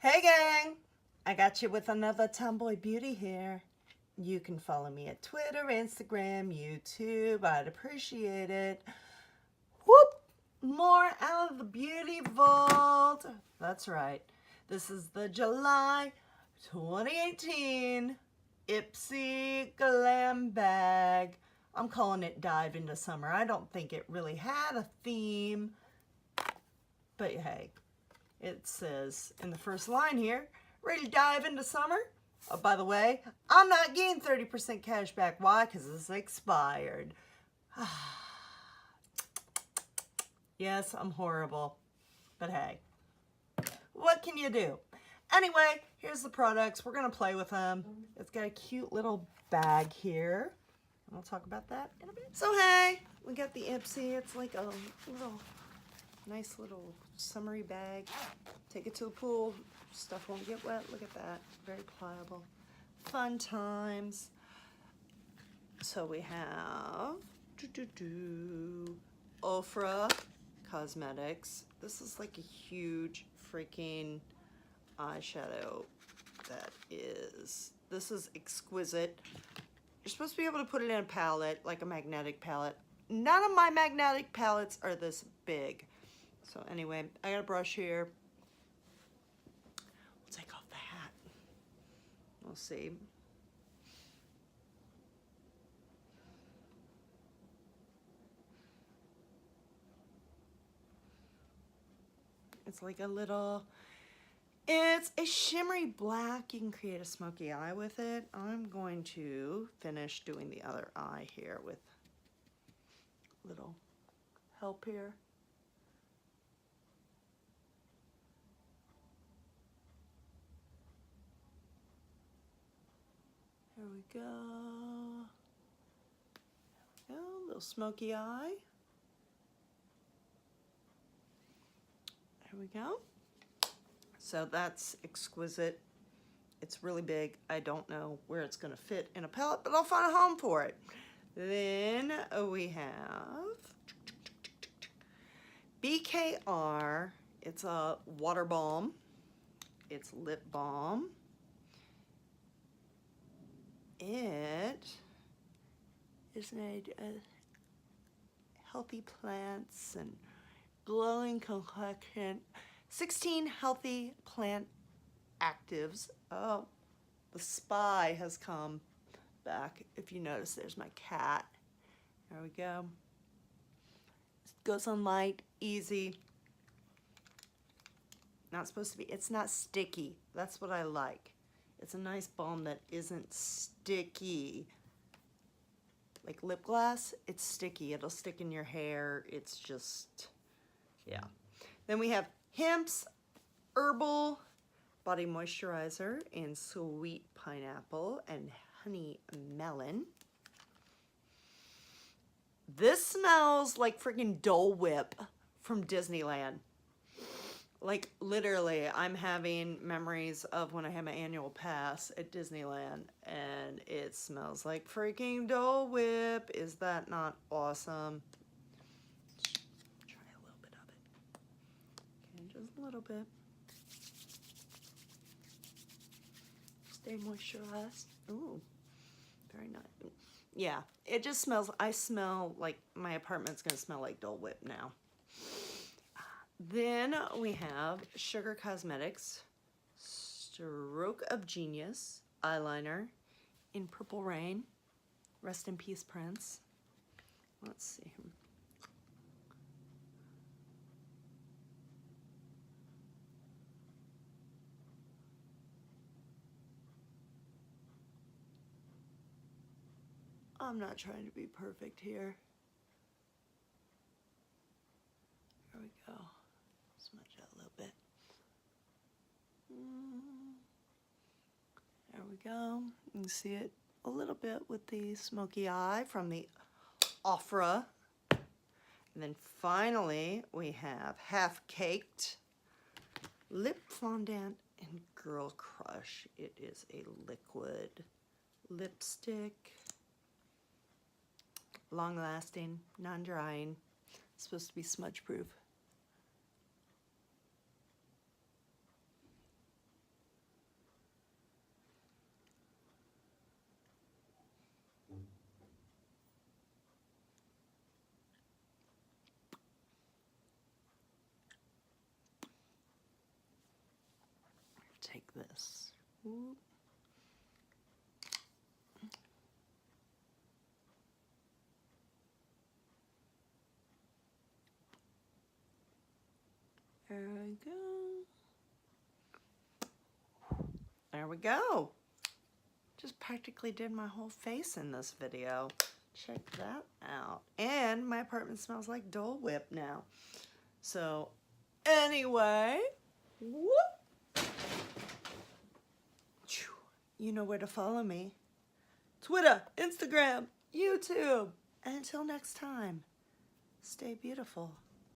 Hey gang, I got you with another Tomboy beauty here. You can follow me at Twitter, Instagram, YouTube. I'd appreciate it. Whoop! More out of the beauty vault. That's right. This is the July 2018 Ipsy glam bag. I'm calling it Dive into Summer. I don't think it really had a theme, but hey. It says in the first line here, ready to dive into summer? Oh, by the way, I'm not getting 30% cash back. Why? Because it's expired. Yes, I'm horrible. But hey, what can you do? Anyway, here's the products. We're going to play with them. It's got a cute little bag here. And we'll talk about that in a bit. So hey, we got the Ipsy. It's like a little nice little summery bag. Take it to the pool. Stuff won't get wet. Look at that. Very pliable. Fun times. So we have Ofra Cosmetics. This is like a huge freaking eyeshadow this is exquisite. You're supposed to be able to put it in a palette, like a magnetic palette. None of my magnetic palettes are this big. So anyway, I got a brush here. We'll take off the hat. We'll see. It's like a little, it's a shimmery black. You can create a smoky eye with it. I'm going to finish doing the other eye here with little help here. There we go. There we go. Little smoky eye. There we go. So that's exquisite. It's really big. I don't know where it's going to fit in a palette, but I'll find a home for it. Then we have BKR. It's a water balm. It's lip balm. It is made of healthy plants and glowing complexion. 16 healthy plant actives. Oh, the spy has come back. If you notice, there's my cat. There we go. It goes on light, easy. Not supposed to be, it's not sticky. That's what I like. It's a nice balm that isn't sticky. Like lip gloss, it's sticky. It'll stick in your hair. It's just, yeah. Then we have Hempz Herbal Body Moisturizer in Sweet Pineapple and Honey Melon. This smells like freaking Dole Whip from Disneyland. Like literally, I'm having memories of when I had my annual pass at Disneyland and it smells like freaking Dole Whip. Is that not awesome? Try a little bit of it. Okay, just a little bit. Stay moisturized. Ooh, very nice. Yeah, it just smells, I smell like my apartment's gonna smell like Dole Whip now. Then we have Sugar Cosmetics Stroke of Genius eyeliner in Purple Rain. Rest in peace, Prince. Let's see. I'm not trying to be perfect here. There we go. Smudge that a little bit. There we go. You can see it a little bit with the smoky eye from the Ofra. And then finally, we have Half Caked Lip Fondant in Girl Crush. It is a liquid lipstick. Long-lasting, non-drying. It's supposed to be smudge-proof. this. Whoop. There we go. There we go. Just practically did my whole face in this video. Check that out. And my apartment smells like Dole Whip now. So anyway, whoop. You know where to follow me. Twitter, Instagram, YouTube. And until next time, stay beautiful.